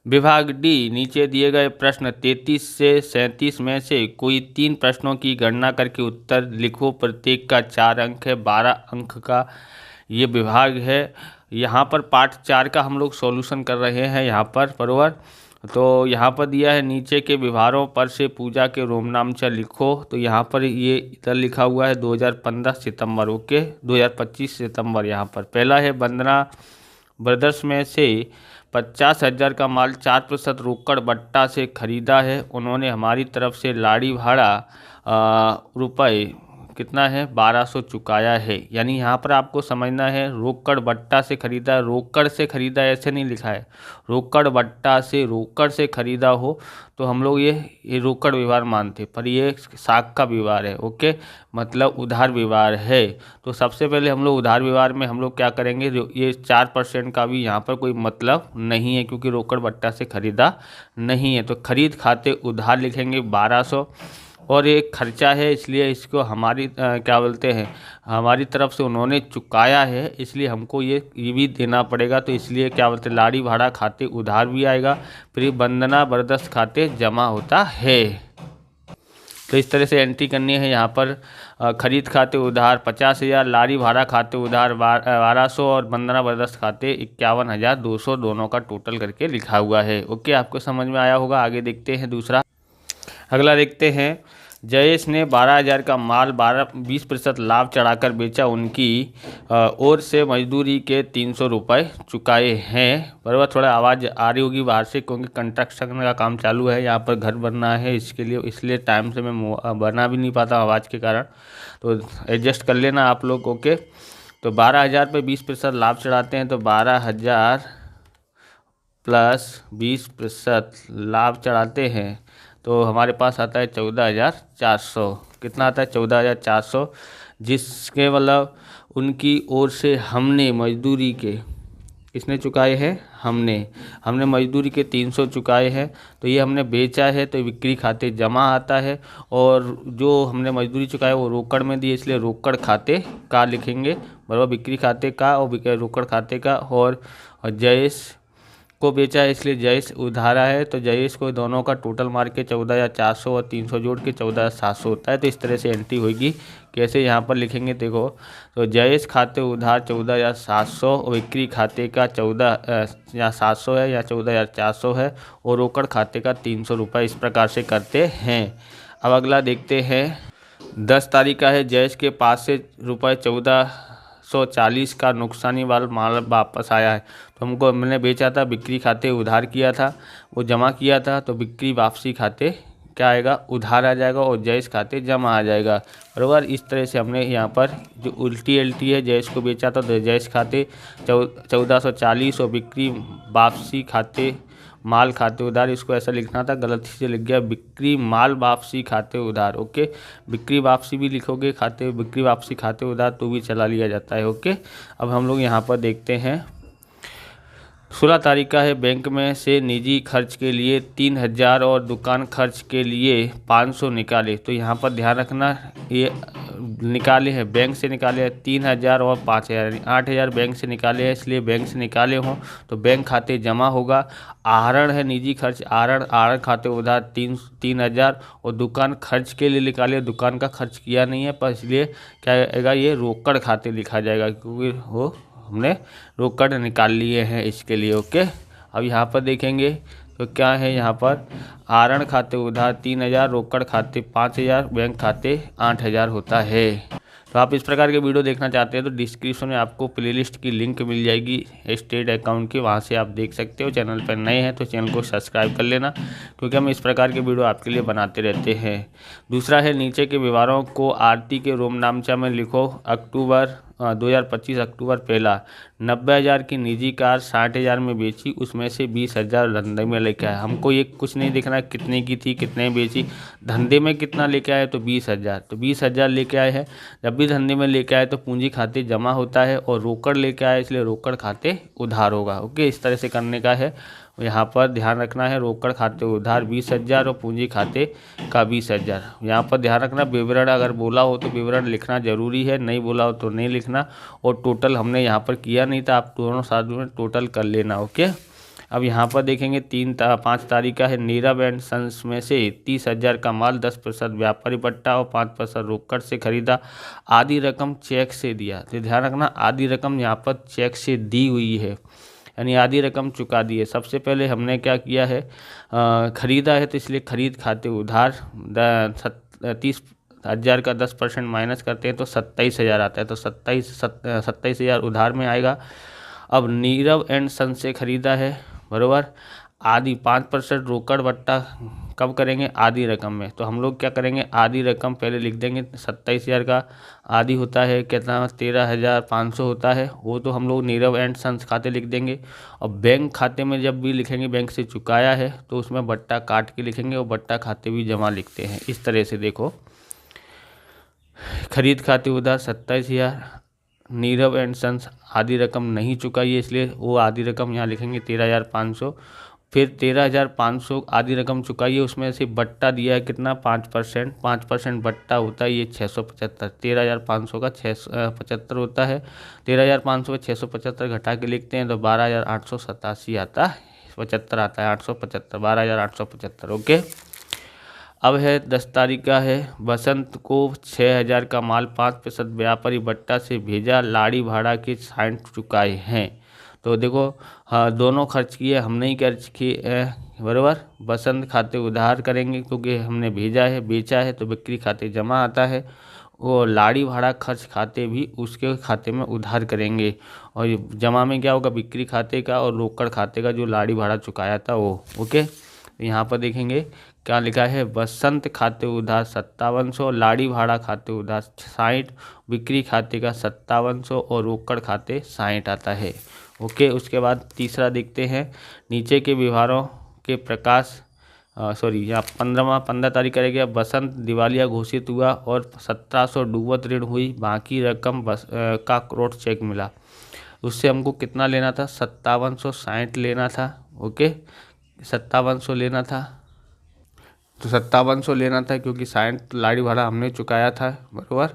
विभाग डी, नीचे दिए गए प्रश्न 33 से 37 में से कोई 3 प्रश्नों की गणना करके उत्तर लिखो। प्रत्येक का 4 अंक है, 12 अंक का ये विभाग है। यहाँ पर पार्ट 4 का हम लोग सॉल्यूशन कर रहे हैं यहाँ पर बरोबर। तो यहाँ पर दिया है नीचे के विभागों पर से पूजा के रोम नाम च लिखो। तो यहाँ पर ये इधर लिखा हुआ है 2015 सितंबर, ओके 2025 सितंबर। यहाँ पर पहला है वंदना ब्रदर्स में से 50,000 का माल 4% रोकड़ बट्टा से खरीदा है। उन्होंने हमारी तरफ से लाड़ी भाड़ा रुपए कितना है 1200 चुकाया है। यानी यहाँ पर आपको समझना है रोकड़ बट्टा से खरीदा, रोकड़ से खरीदा ऐसे नहीं लिखा है, रोकड़ बट्टा से रोकड़ से खरीदा हो तो हम लोग ये रोकड़ व्यवहार मानते, पर ये साख का व्यवहार है, ओके मतलब उधार व्यवहार है। तो सबसे पहले हम लोग उधार व्यवहार में हम लोग क्या करेंगे, ये 4% का भी यहाँ पर कोई मतलब नहीं है क्योंकि रोकड़ बट्टा से खरीदा नहीं है। तो खरीद खाते उधार लिखेंगे 1200, और एक खर्चा है इसलिए इसको हमारी क्या बोलते हैं हमारी तरफ से उन्होंने चुकाया है इसलिए हमको ये भी देना पड़ेगा। तो इसलिए क्या बोलते हैं लाड़ी भाड़ा खाते उधार भी आएगा, फिर वंदना बरदस्त खाते जमा होता है। तो इस तरह से एंट्री करनी है यहाँ पर। खरीद खाते उधार 50,000, लाड़ी भाड़ा खाते उधार 1200 और वंदना बरदस्त खाते 51,200 दोनों का टोटल करके लिखा हुआ है। ओके, आपको समझ में आया होगा। आगे देखते हैं दूसरा। अगला देखते हैं, जयेश ने 12,000 का माल 20% लाभ चढ़ाकर बेचा। उनकी ओर से मजदूरी के 300 रुपये चुकाए हैं। बराबर, थोड़ा आवाज़ आ रही होगी बाहर से क्योंकि कंस्ट्रक्शन का काम चालू है, यहाँ पर घर बनना है इसके लिए, इसलिए टाइम से मैं बना भी नहीं पाता आवाज़ के कारण, तो एडजस्ट कर लेना आप लोग। ओके, तो 12,000 पे 20% लाभ चढ़ाते हैं तो 12,000 प्लस 20% लाभ चढ़ाते हैं तो हमारे पास आता है 14,400। कितना आता है 14,400, जिसके मतलब उनकी ओर से हमने मजदूरी के किसने चुकाए हैं, हमने मजदूरी के 300 चुकाए हैं। तो ये हमने बेचा है तो बिक्री खाते जमा आता है, और जो हमने मजदूरी चुकाया वो रोकड़ में दी इसलिए रोकड़ खाते का लिखेंगे बराबर, बिक्री खाते का और रोकड़ खाते का। और जयेश को बेचा है इसलिए जयेश उधारा है तो जयेश को दोनों का टोटल मार के 14,400 और 300 जोड़ के 14,700 होता है। तो इस तरह से एंट्री होगी। कैसे यहाँ पर लिखेंगे देखो, तो जयेश खाते उधार 14,700 और बिक्री खाते का 14,700 है या 14,400 है, और रोकड़ खाते का 300 रुपये। इस प्रकार से करते हैं। अब अगला देखते हैं, 10 तारीख का है, जयेश के पास से रुपये 1440 का नुकसानी वाला माल वापस आया है। तो हमने बेचा था, बिक्री खाते उधार किया था, वो जमा किया था, तो बिक्री वापसी खाते क्या आएगा, उधार आ जाएगा, और जयेश खाते जमा आ जाएगा बराबर। इस तरह से हमने यहाँ पर जो उल्टी एल्टी है, जयेश को बेचा था तो जयेश खाते 1440 और बिक्री वापसी खाते माल खाते उधार, इसको ऐसा लिखना था गलती से लिख गया, बिक्री माल वापसी खाते उधार। ओके, बिक्री वापसी भी लिखोगे खाते, बिक्री वापसी खाते उधार तो भी चला लिया जाता है। ओके, अब हम लोग यहाँ पर देखते हैं, 16 तारीख का है, बैंक में से निजी खर्च के लिए 3,000 और दुकान खर्च के लिए 500 निकाले। तो यहाँ पर ध्यान रखना, ये निकाले हैं बैंक से निकाले हैं 3,000 और 5,000 यानी 8,000 बैंक से निकाले हैं, इसलिए बैंक से निकाले हों तो बैंक खाते जमा होगा। आहरण है निजी खर्च, आहरण खाते उधार 3,000 और दुकान खर्च के लिए निकाले, दुकान का खर्च किया नहीं है पर इसलिए क्या आएगा, ये रोकड़ खाते लिखा जाएगा क्योंकि वो हमने रोकड़ निकाल लिए हैं इसके लिए। ओके, अब यहाँ पर देखेंगे तो क्या है, यहाँ पर आहरण खाते उधार 3,000, रोकड़ खाते 5,000, बैंक खाते 8,000 होता है। तो आप इस प्रकार के वीडियो देखना चाहते हैं तो डिस्क्रिप्शन में आपको प्लेलिस्ट की लिंक मिल जाएगी स्टेट अकाउंट की, वहाँ से आप देख सकते हो। चैनल पर नए हैं तो चैनल को सब्सक्राइब कर लेना क्योंकि हम इस प्रकार के वीडियो आपके लिए बनाते रहते हैं। दूसरा है, नीचे के विवरणों को आरती के रोम नामचा में लिखो। 2025 अक्टूबर पहला 90,000 की निजी कार 60,000 में बेची, उसमें से 20,000 धंधे में लेके आया। हमको ये कुछ नहीं देखना कितने की थी, कितने बेची, धंधे में कितना लेके आए तो 20,000, तो 20,000 लेके आए हैं। जब भी धंधे में लेके आए तो पूंजी खाते जमा होता है, और रोकड़ लेके आए इसलिए रोकड़ खाते उधार होगा। ओके, इस तरह से करने का है। यहाँ पर ध्यान रखना है, रोकड़ खाते उधार 20,000 और पूंजी खाते का 20,000। यहाँ पर ध्यान रखना, विवरण अगर बोला हो तो विवरण लिखना जरूरी है, नहीं बोला हो तो नहीं लिखना। और टोटल हमने यहाँ पर किया नहीं था, आप दोनों साथ में टोटल कर लेना। ओके, अब यहाँ पर देखेंगे 5 तारीख का है। नीरव एंड सन्स में से 30,000 का माल 10% व्यापारी बट्टा और 5% रोकड़ से खरीदा, आधी रकम चेक से दिया। तो ध्यान रखना आधी रकम यहाँ पर चेक से दी हुई है, यानी आधी रकम चुका दी है। सबसे पहले हमने क्या किया है, खरीदा है, तो इसलिए खरीद खाते उधार 30,000 का 10% माइनस करते हैं तो 27,000 आता है, तो 27,000 उधार में आएगा। अब नीरव एंड सन से खरीदा है, बरोबर, आधी 5% रोकड़ बट्टा कब करेंगे, आधी रकम में। तो हम लोग क्या करेंगे, आधी रकम पहले लिख देंगे। 27,000 का आधी होता है कितना, 13,500 होता है, वो तो हम लोग नीरव एंड सन्स खाते लिख देंगे। और बैंक खाते में जब भी लिखेंगे बैंक से चुकाया है तो उसमें बट्टा काट के लिखेंगे और बट्टा खाते भी जमा लिखते हैं। इस तरह से देखो, खरीद खाते उधार 27,000, नीरव एंड सन्स आधी रकम नहीं चुकाई है इसलिए वो आधी रकम यहाँ लिखेंगे 13,500। फिर 13,500 आधी रकम चुकाई है, उसमें से बट्टा दिया है कितना, 5%। 5% बट्टा होता है ये 675। 13,500 का 675 होता है, 13,500 का 675 घटा के लिखते हैं तो 12,887 आता है, 75 आता है, 875, 12,875। ओके। अब है 10 तारीख का है। बसंत को 6,000 का माल 5% व्यापारी बट्टा से भेजा, लाड़ी भाड़ा के 60 चुकाए हैं। तो देखो, हाँ, दोनों खर्च किए, हमने ही खर्च किए, बराबर। बसंत खाते उधार करेंगे क्योंकि हमने भेजा है, बेचा है, तो बिक्री खाते जमा आता है। वो लाड़ी भाड़ा खर्च खाते भी उसके खाते में उधार करेंगे, और ये जमा में क्या होगा, बिक्री खाते का और रोकड़ खाते का जो लाड़ी भाड़ा चुकाया था वो। ओके। यहाँ पर देखेंगे क्या लिखा है, बसंत खाते उधार 5700, लाड़ी भाड़ा खाते उधार 60, बिक्री खाते का 5700 और रोकड़ खाते 60 आता है। ओके। उसके बाद तीसरा देखते हैं, नीचे के व्यवहारों के प्रकाश यहाँ 15 तारीख का रह गया। बसंत दिवालिया घोषित हुआ और 1700 डूबत ऋण हुई, बाकी रकम का क्रॉस चेक मिला। उससे हमको कितना लेना था, 5760 लेना था। ओके, 5700 लेना था, तो 5700 लेना था क्योंकि 60 लाड़ी भाड़ा हमने चुकाया था, बराबर।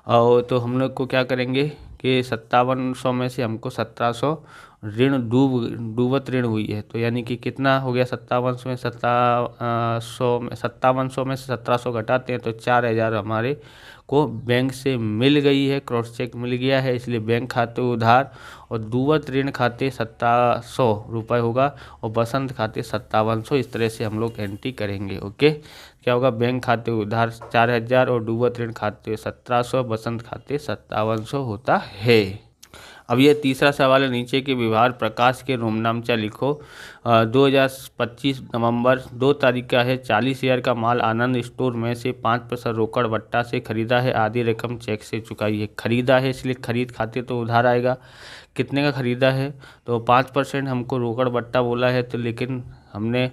और तो हम लोग को क्या करेंगे कि 5700 में से हमको 1700 ऋण डूबत ऋण हुई है, तो यानी कि कितना हो गया, 5700 में 5700 में से 1700 घटाते हैं तो 4,000 हमारे को बैंक से मिल गई है, क्रॉस चेक मिल गया है, इसलिए बैंक खाते उधार और डूबत ऋण खाते 1700 रुपये होगा और बसंत खाते 5700। इस तरह से हम लोग एंट्री करेंगे। ओके, क्या होगा, बैंक खाते उधार 4,000 और डूबत ऋण खाते 1700, बसंत खाते 5700 होता है। अब ये तीसरा सवाल है, नीचे के व्यवहार प्रकाश के रोमनामचा लिखो। 2025 नवंबर 2 तारीख का है। 40,000 का माल आनंद स्टोर में से 5% रोकड़ बट्टा से खरीदा है, आधी रकम चेक से चुकाई है। खरीदा है इसलिए खरीद खाते तो उधार आएगा। कितने का खरीदा है, तो 5% हमको रोकड़ बट्टा बोला है, तो लेकिन हमने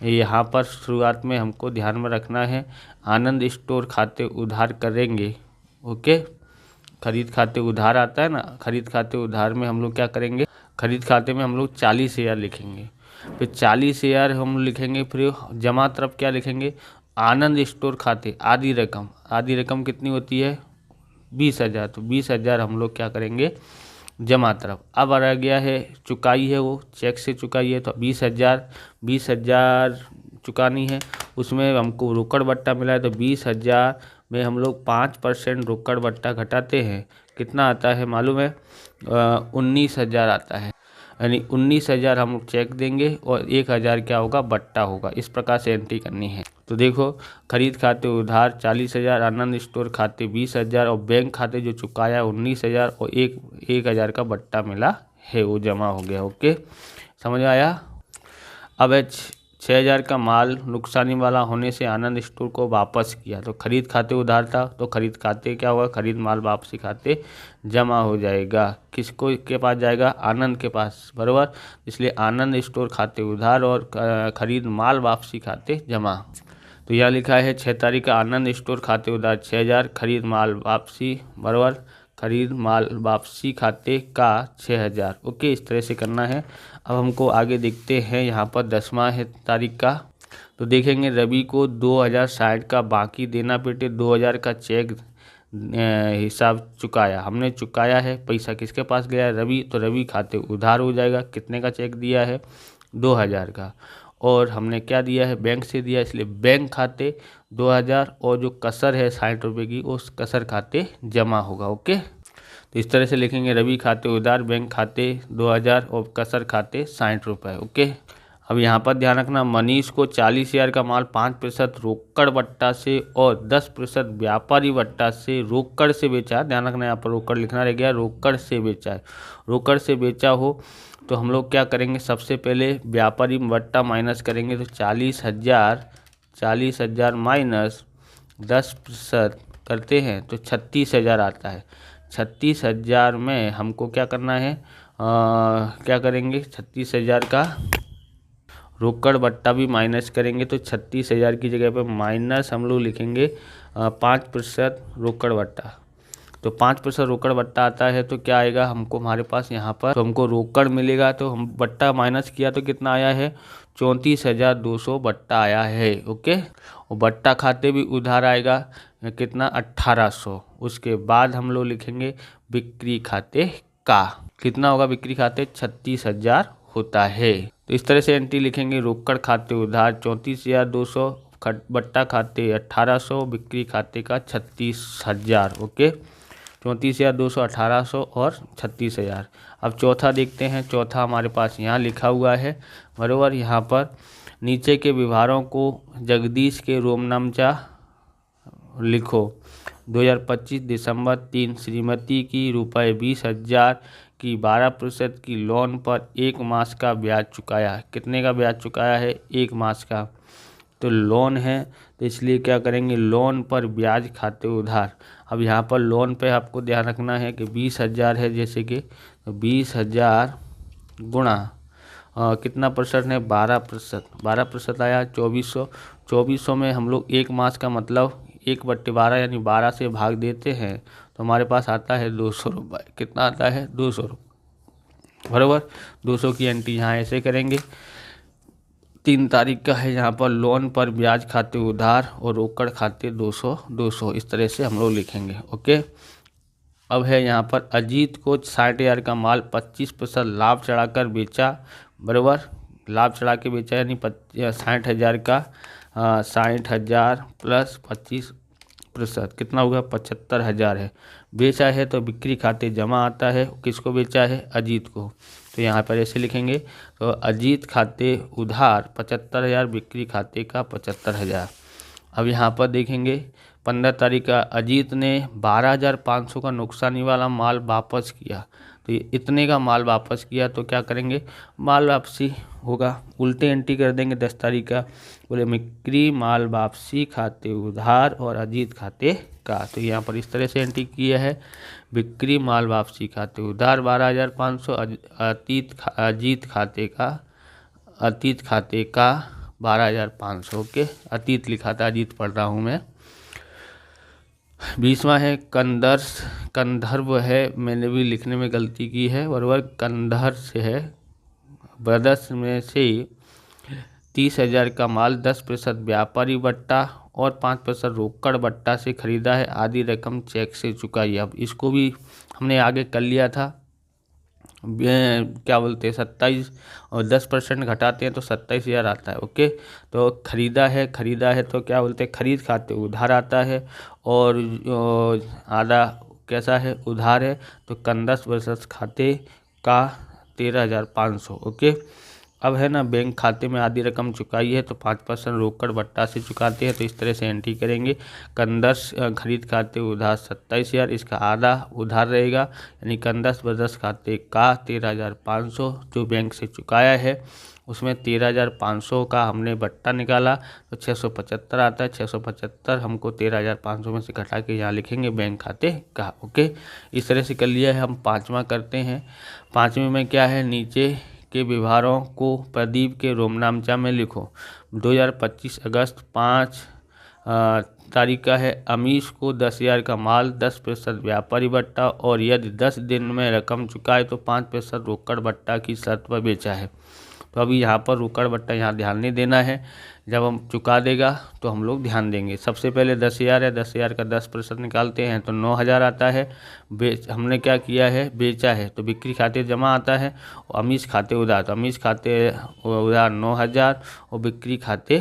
यहाँ पर शुरुआत में हमको ध्यान में रखना है आनंद स्टोर खाते उधार करेंगे। ओके, खरीद खाते उधार आता है ना, खरीद खाते उधार में हम लोग क्या करेंगे, खरीद खाते में हम लोग 40,000 लिखेंगे, फिर 40,000 हम लिखेंगे, फिर जमा तरफ क्या लिखेंगे, आनंद स्टोर खाते आधी रकम। आधी रकम कितनी होती है, 20,000, तो 20,000 हम लोग क्या करेंगे जमा तरफ। अब आ गया है चुकाई है, वो चेक से चुकाई है, तो 20,000 चुकानी है। उसमें हमको रोकड़ बट्टा मिला है, तो 20,000 में हम लोग 5% रोकड़ बट्टा घटाते हैं, कितना आता है मालूम है, 19,000 आता है। यानी 19,000 हम लोग चेक देंगे और 1,000 क्या होगा, बट्टा होगा। इस प्रकार से एंट्री करनी है। तो देखो, खरीद खाते उधार 40,000, आनंद स्टोर खाते 20,000 और बैंक खाते जो चुकाया 19,000 और 1,000 का बट्टा मिला है, वो जमा हो गया। ओके, समझ आया। अब 6,000 का माल नुकसानी वाला होने से आनंद स्टोर को वापस किया, तो खरीद खाते उधार था, तो खरीद खाते क्या होगा, खरीद माल वापसी खाते जमा हो जाएगा। किसको के पास जाएगा, आनंद के पास, बराबर। इसलिए आनंद स्टोर खाते उधार और खरीद माल वापसी खाते जमा। तो यहाँ लिखा है 6 तारीख का आनंद स्टोर खाते उधार 6,000, खरीद माल वापसी, बराबर, खरीद माल वापसी खाते का 6,000। ओके, इस तरह से करना है। अब हमको आगे देखते हैं, यहाँ पर 10वां है तारीख का, तो देखेंगे रवि को 2,060 का बाकी देना बेटे, 2,000 का चेक हिसाब चुकाया, हमने चुकाया है। पैसा किसके पास गया है, रवि, तो रवि खाते उधार हो जाएगा। कितने का चेक दिया है, 2000 का, और हमने क्या दिया है, बैंक से दिया, इसलिए बैंक खाते 2000 और जो कसर है 60 रुपये की उस कसर खाते जमा होगा। ओके, तो इस तरह से लिखेंगे, रवि खाते उधार, बैंक खाते 2000 और कसर खाते 60 रुपये। ओके, अब यहाँ पर ध्यान रखना, मनीष को 40,000 का माल 5% रोकड़ बट्टा से और 10% व्यापारी बट्टा से रोकड़ से बेचा है। ध्यान रखना, यहाँ पर रोकड़ लिखना रह गया, रोकड़ से बेचा है। रोकड़ से बेचा हो तो हम लोग क्या करेंगे, सबसे पहले व्यापारी बट्टा माइनस करेंगे, तो 40,000 माइनस 10% करते हैं तो 36,000 आता है। 36,000 में हमको क्या करना है, क्या करेंगे, 36,000 का रोकड़ बट्टा भी माइनस करेंगे, तो 36,000 की जगह पर माइनस हम लोग लिखेंगे 5% रोकड़ बट्टा। तो 5% रोकड़ बट्टा आता है तो क्या आएगा हमको, हमारे पास यहाँ पर तो हमको रोकड़ मिलेगा, तो हम बट्टा माइनस किया तो कितना आया है, 34,200 बट्टा आया है। ओके, और बट्टा खाते भी उधार आएगा कितना, 1800। उसके बाद हम लोग लिखेंगे बिक्री खाते का कितना होगा, बिक्री खाते 36,000 होता है। तो इस तरह से एंट्री लिखेंगे, रोकड़ खाते उधार 34,200, बट्टा खाते 1800, बिक्री खाते का 36,000। ओके, 34,200, 1800 और 36,000। अब चौथा देखते हैं, चौथा हमारे पास यहाँ लिखा हुआ है बराबर। यहाँ पर नीचे के विभारों को जगदीश के रोमनामचा लिखो। 2025 दिसंबर 3 श्रीमती की ₹20,000 की 12% की लोन पर 1 मास का ब्याज चुकाया। कितने का ब्याज चुकाया है, 1 मास का। तो लोन है तो इसलिए क्या करेंगे, लोन पर ब्याज खाते उधार। अब यहाँ पर लोन पे आपको ध्यान रखना है कि 20,000 है, जैसे कि 20,000 गुणा कितना परसेंट है, 12%। 12% आया 2400। 2400 में हम लोग 1 मास का मतलब 1/12 यानी 12 से भाग देते हैं तो हमारे पास आता है 200 रुपये। कितना आता है, 200 रुपये बराबर। 200 की एंट्री यहाँ ऐसे करेंगे। 3 तारीख का है, यहाँ पर लोन पर ब्याज खाते उधार और रोकड़ खाते 200 इस तरह से हम लोग लिखेंगे। ओके, अब है यहाँ पर अजीत को 60,000 का माल 25% लाभ चढ़ाकर बेचा बराबर। लाभ चढ़ा के बेचा यानी 60,000 का 60,000 प्लस 25% कितना होगा, 75,000 है। बेचा है तो बिक्री खाते जमा आता है, किसको बेचा है, अजीत को। तो यहाँ पर ऐसे लिखेंगे, तो अजीत खाते उधार 75,000, बिक्री खाते का 75,000। अब यहाँ पर देखेंगे 15 तारीख का अजीत ने 12,500 का नुकसानी वाला माल वापस किया। तो ये इतने का माल वापस किया तो क्या करेंगे, माल वापसी होगा, उल्टे एंट्री कर देंगे 10 तारीख का। बोले बिक्री माल वापसी खाते उधार और अजीत खाते का। तो यहाँ पर इस तरह से एंट्री किया है, बिक्री माल वापसी खाते उधार 12,500, अजीत खाते का 12,500। ओके, अतीत लिखा था, अजीत पढ़ रहा हूँ मैं। 20वां है कंधर्व है, मैंने भी लिखने में गलती की है बराबर, कंधर से है। ब्रदर्स में से 30,000 का माल 10% व्यापारी बट्टा और 5% रोकड़ बट्टा से खरीदा है, आधी रकम चेक से चुकाई। अब इसको भी हमने आगे कर लिया था, क्या बोलते हैं 27 और 10% घटाते हैं तो 27,000 आता है। ओके, तो खरीदा है तो क्या बोलते हैं, खरीद खाते उधार आता है, और आधा कैसा है, उधार है, तो कंदस वर्सेस खाते का 13,500। ओके, अब है ना, बैंक खाते में आधी रकम चुकाई है तो 5% रोकड़ बट्टा से चुकाते हैं, तो इस तरह से एंट्री करेंगे। कंदस खरीद खाते उधार 27,000, इसका आधा उधार रहेगा, यानी कंदस बदस खाते का 13,500 जो बैंक से चुकाया है, उसमें 13,500 का हमने बट्टा निकाला तो 675 आता है। 675 हमको 13,500 में से घटा के यहाँ लिखेंगे बैंक खाते का। ओके, इस तरह से कर लिया है। हम 5वां करते हैं। 5वें में क्या है, नीचे के विभारों को प्रदीप के रोमनामचा में लिखो। 2025 अगस्त 5 तारीख का है, अमीश को 10,000 का माल 10% व्यापारी बट्टा और यदि 10 दिन में रकम चुकाए तो 5% रोकड़ बट्टा की शर्त पर बेचा है। तो अभी यहाँ पर रोकड़ बट्टा यहाँ ध्यान नहीं देना है, जब हम चुका देगा तो हम लोग ध्यान देंगे। सबसे पहले 10,000 है, 10,000 का 10% निकालते हैं तो 9,000 आता है। हमने क्या किया है, बेचा है, तो बिक्री खाते जमा आता है और अमीश खाते उधार, तो अमीश खाते उधार 9,000 और बिक्री खाते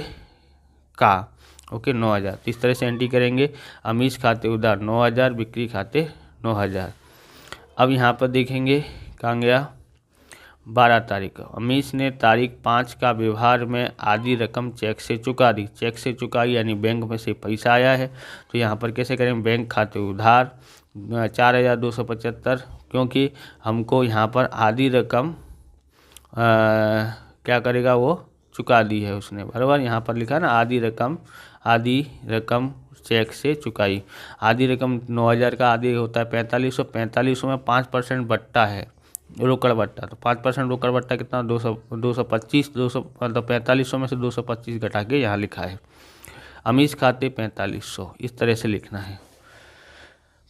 का ओके 9,000। तो इस तरह से एंट्री करेंगे, अमीश खाते उधार 9,000, बिक्री खाते 9,000। अब यहाँ पर देखेंगे कहाँ गया, 12 तारीख को अमीश ने तारीख 5 का व्यवहार में आधी रकम चेक से चुका दी। चेक से चुकाई यानी बैंक में से पैसा आया है, तो यहाँ पर कैसे करें, बैंक खाते उधार 4,275, क्योंकि हमको यहाँ पर आधी रकम क्या करेगा, वो चुका दी है उसने, बराबर। यहाँ पर लिखा ना आधी रकम चेक से चुकाई। आधी रकम 9,000 का आधी होता है 4500, 4500 में 5% बट्टा है, रोकड़ बट्टा, तो 5% रोकड़ बट्टा कितना, 225, मतलब 4500 में से 225 घटा के यहाँ लिखा है। अमीश खाते 4500, इस तरह से लिखना है।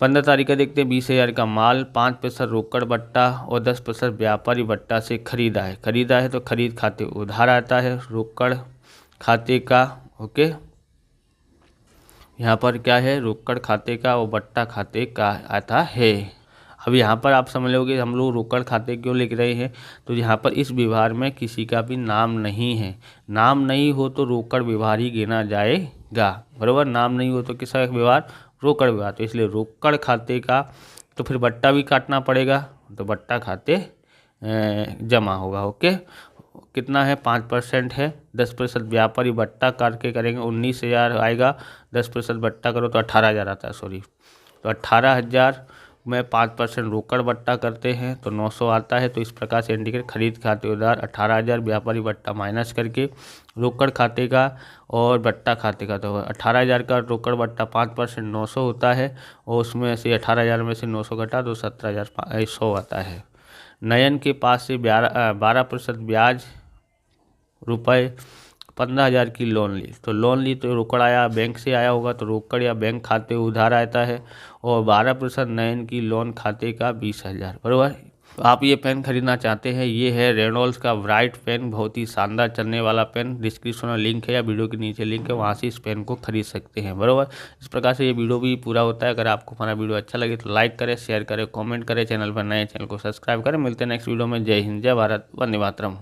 15 तारीख का देखते हैं, 20,000 का माल 5% रोकड़ बट्टा और 10% व्यापारी बट्टा से खरीदा है तो खरीद खाते उधार आता है, रोकड़ खाते का ओके। यहाँ पर क्या है, रोकड़ खाते का और बट्टा खाते का आता है। अब यहाँ पर आप समझ लोगे हम लोग रोकड़ खाते क्यों लिख रहे हैं, तो यहाँ पर इस व्यवहार में किसी का भी नाम नहीं है। नाम नहीं हो तो रोकड़ व्यवहार ही गिना जाएगा, बराबर। नाम नहीं हो तो किसका व्यवहार, रोकड़ व्यवहार, तो इसलिए रोकड़ खाते का, तो फिर बट्टा भी काटना पड़ेगा, तो बट्टा खाते जमा होगा ओके। कितना है, 5% है, 10% व्यापारी बट्टा काट के करेंगे 19,000 आएगा, 10% बट्टा करो तो 18,000 आता है, सॉरी। तो 18,000 में 5% रोकड़ बट्टा करते हैं तो 900 आता है। तो इस प्रकार से इंडिकेट खरीद खाते उधार 18,000, व्यापारी बट्टा माइनस करके रोकड़ खाते का और बट्टा खाते का, तो 18,000 का रोकड़ बट्टा 5% 900 होता है, और उसमें से 18,000 में से 900 घटा तो 17,100 आता है। नयन के पास से 12% ब्याज रुपये 15,000 की लोन ली, तो लोन ली तो रोकड़ आया, बैंक से आया होगा तो रोकड़ या बैंक खाते उधार आता है, और 12% नयन की लोन खाते का 20,000, बराबर। तो आप ये पेन खरीदना चाहते हैं, ये है रेनॉल्ड्स का ब्राइट पेन, बहुत ही शानदार चलने वाला पेन। डिस्क्रिप्शन में लिंक है या वीडियो के नीचे लिंक है, वहाँ से इस पेन को खरीद सकते हैं, बराबर। इस प्रकार से ये वीडियो भी पूरा होता है। अगर आपको हमारा वीडियो अच्छा लगे तो लाइक करें, शेयर करें, कॉमेंट करें, चैनल पर नए चैनल को सब्सक्राइब करें। मिलते हैं नेक्स्ट वीडियो में। जय हिंद, जय भारत, वंदे मातरम।